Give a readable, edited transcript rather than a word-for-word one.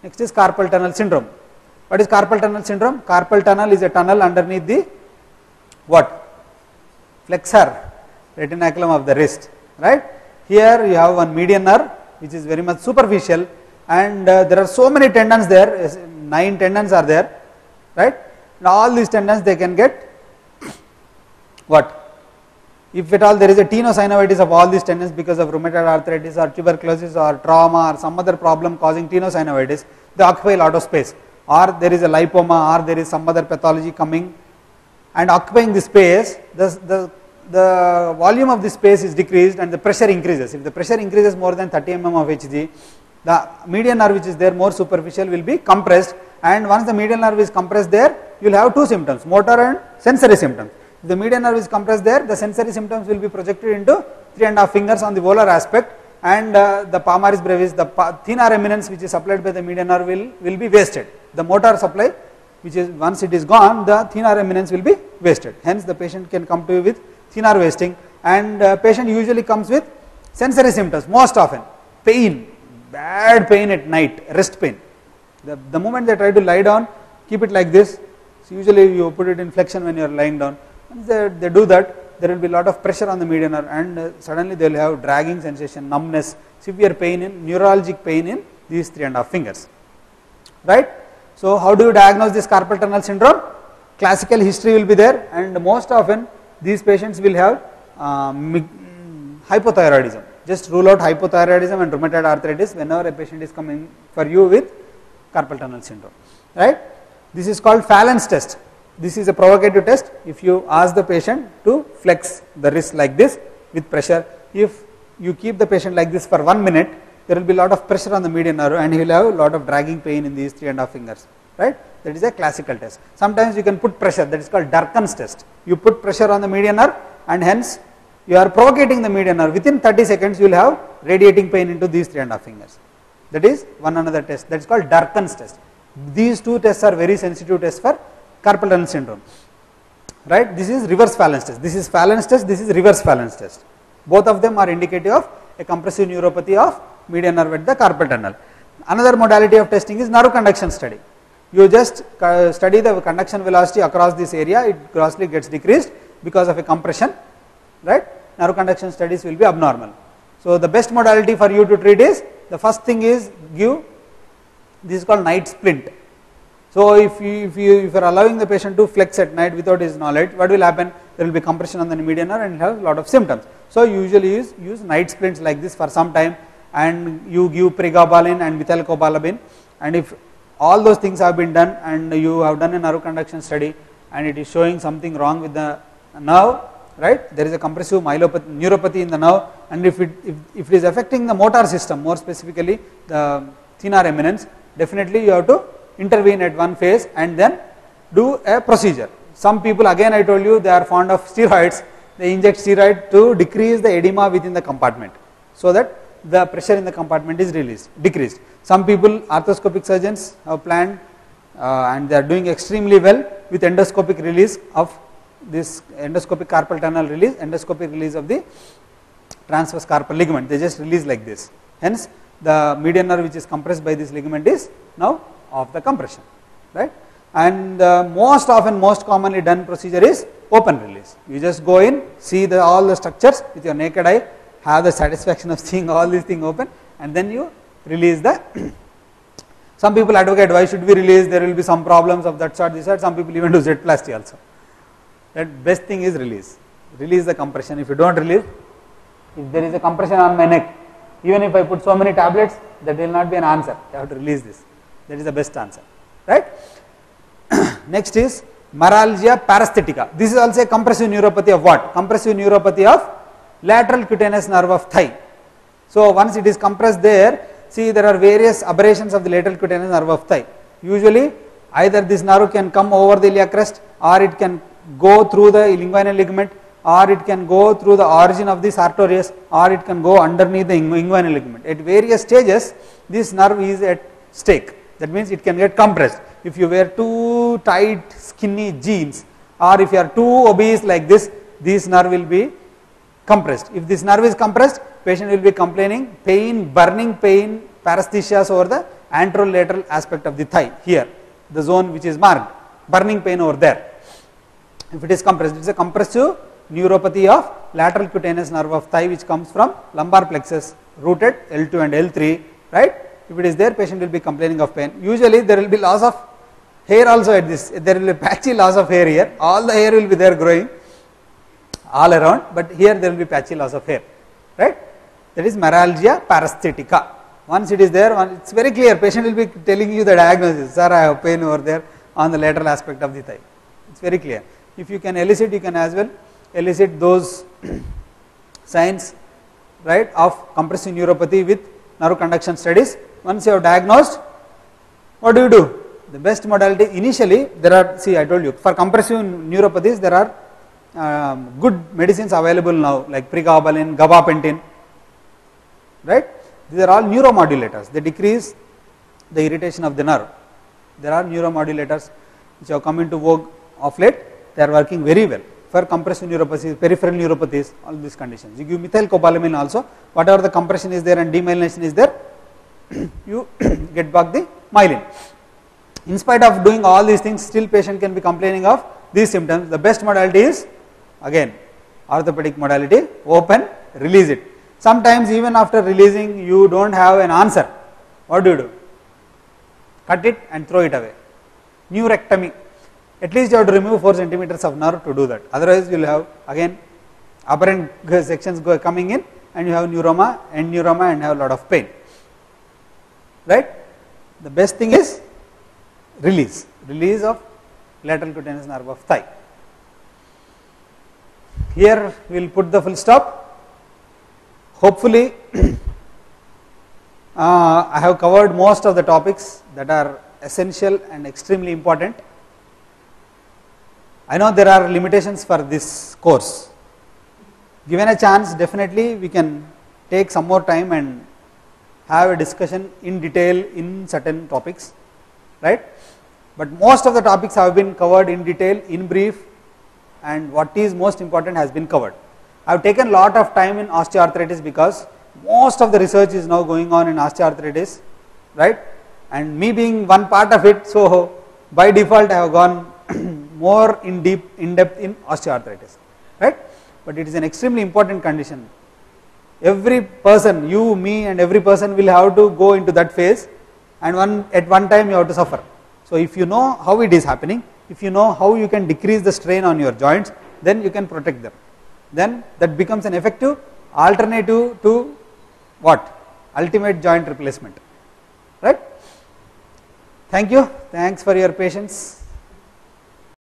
Next is carpal tunnel syndrome. What is carpal tunnel syndrome? Carpal tunnel is a tunnel underneath the what? Flexor retinaculum of the wrist, right? Here you have one median nerve which is very much superficial, and there are so many tendons there, 9 tendons are there, right? And all these tendons they can get what? If at all there is a tenosynovitis of all these tendons because of rheumatoid arthritis or tuberculosis or trauma or some other problem causing tenosynovitis, they occupy a lot of space, or there is a lipoma or there is some other pathology coming and occupying the space, the volume of the space is decreased and the pressure increases. If the pressure increases more than 30 mm of Hg, the median nerve which is there more superficial will be compressed, and once the median nerve is compressed there, you will have 2 symptoms, motor and sensory symptoms. If the median nerve is compressed there, the sensory symptoms will be projected into 3.5 fingers on the volar aspect, and the palmaris brevis, the thenar eminence which is supplied by the median nerve will be wasted. The motor supply, which is once it is gone, the thenar eminence will be wasted. Hence the patient can come to you with thenar wasting, and patient usually comes with sensory symptoms most often, pain, bad pain at night, rest pain. The moment they try to lie down, keep it like this, so usually you put it in flexion when you are lying down. Once they do that, there will be a lot of pressure on the median nerve, and suddenly they will have dragging sensation, numbness, severe pain neuralgic pain in these 3.5 fingers, right? So how do you diagnose this carpal tunnel syndrome? Classical history will be there, and most often these patients will have hypothyroidism. Just rule out hypothyroidism and rheumatoid arthritis whenever a patient is coming for you with carpal tunnel syndrome, right? This is called Phalen's test. This is a provocative test. If you ask the patient to flex the wrist like this with pressure, if you keep the patient like this for 1 minute, there will be a lot of pressure on the median nerve and he will have a lot of dragging pain in these 3.5 fingers, right? That is a classical test. Sometimes you can put pressure, that is called Durkan's test. You put pressure on the median nerve and hence you are provocating the median nerve. Within 30 seconds you will have radiating pain into these 3.5 fingers. That is one another test, that is called Durkan's test. These 2 tests are very sensitive tests for carpal tunnel syndrome, right? This is reverse Phalen's test. This is Phalen's test, this is reverse Phalen's test. Both of them are indicative of a compressive neuropathy of median nerve at the carpal tunnel. Another modality of testing is nerve conduction study. You just study the conduction velocity across this area, it grossly gets decreased because of a compression, right? Nerve conduction studies will be abnormal. So the best modality for you to treat is, the first thing is give, this is called night splint. So if you are allowing the patient to flex at night without his knowledge, what will happen? There will be compression on the median nerve and it have a lot of symptoms. So usually use night splints like this for some time, and you give pregabalin and methylcobalamin, and if all those things have been done and you have done a nerve conduction study and it is showing something wrong with the nerve, right? There is a compressive neuropathy in the nerve, and if it is affecting the motor system, more specifically the thenar eminence, definitely you have to intervene at one phase and then do a procedure. Some people, again I told you, they are fond of steroids. They inject steroid to decrease the edema within the compartment so that the pressure in the compartment is decreased. Some people, arthroscopic surgeons, have planned and they are doing extremely well with endoscopic release of this endoscopic carpal tunnel release, endoscopic release of the transverse carpal ligament. They just release like this. Hence, the median nerve which is compressed by this ligament is now off the compression, right? And most often, most commonly done procedure is open release. You just go in, see all the structures with your naked eye, have the satisfaction of seeing all these things open, and then you release the some people advocate, why should we release, there will be some problems of that sort, this sort. Some people even do Z-plasty also. That best thing is release the compression. If you don't release, if there is a compression on my neck, even if I put so many tablets, that will not be an answer. You have to release this. That is the best answer, right? Next is meralgia paresthetica. This is also a compressive neuropathy of what? Compressive neuropathy of lateral cutaneous nerve of thigh. So once it is compressed there, see there are various aberrations of the lateral cutaneous nerve of thigh. Usually either this nerve can come over the iliac crest, or it can go through the linguinal ligament, or it can go through the origin of the sartorius, or it can go underneath the inguinal ligament. At various stages, this nerve is at stake. That means it can get compressed. If you wear too tight skinny jeans, or if you are too obese like this nerve will be compressed. If this nerve is compressed, patient will be complaining pain, burning pain, paresthesias over the anterolateral aspect of the thigh here, the zone which is marked, burning pain over there. If it is compressed, it is a compressive neuropathy of lateral cutaneous nerve of thigh which comes from lumbar plexus rooted L2 and L3, right. If it is there, patient will be complaining of pain. Usually there will be loss of hair also at this, there will be patchy loss of hair here, all the hair will be there growing all around, but here there will be patchy loss of hair, right. That is meralgia paresthetica. Once it is there, it is very clear, patient will be telling you the diagnosis, sir I have pain over there on the lateral aspect of the thigh, it is very clear. If you can elicit, you can as well elicit those signs, right, of compressive neuropathy with nerve conduction studies. Once you have diagnosed, what do? The best modality initially, there are, see I told you, for compressive neuropathies there are good medicines available now like pregabalin, gabapentin, right. These are all neuromodulators, they decrease the irritation of the nerve. There are neuromodulators which have come into vogue of late, they are working very well for compressive neuropathies, peripheral neuropathies, all these conditions. You give methylcobalamin also, whatever the compression is there and demyelination is there, you get back the myelin. In spite of doing all these things, still patient can be complaining of these symptoms. The best modality is again orthopedic modality, open, release it. Sometimes even after releasing you do not have an answer, what do? Cut it and throw it away. Neurectomy, at least you have to remove 4 centimeters of nerve to do that, otherwise you will have again aberrant sections coming in and you have neuroma, end neuroma and have a lot of pain, right. The best thing is release of lateral cutaneous nerve of thigh. Here we will put the full stop. Hopefully I have covered most of the topics that are essential and extremely important. I know there are limitations for this course. Given a chance, definitely we can take some more time and have a discussion in detail in certain topics, right. But most of the topics have been covered in detail, in brief, and what is most important has been covered. I have taken lot of time in osteoarthritis because most of the research is now going on in osteoarthritis, right, and me being one part of it, so by default I have gone more in depth in osteoarthritis, right. But it is an extremely important condition. Every person, you, me and every person will have to go into that phase, and at one time you have to suffer. So if you know how it is happening, if you know how you can decrease the strain on your joints, then you can protect them. Then that becomes an effective alternative to what? Ultimate joint replacement, right. Thank you, thanks for your patience.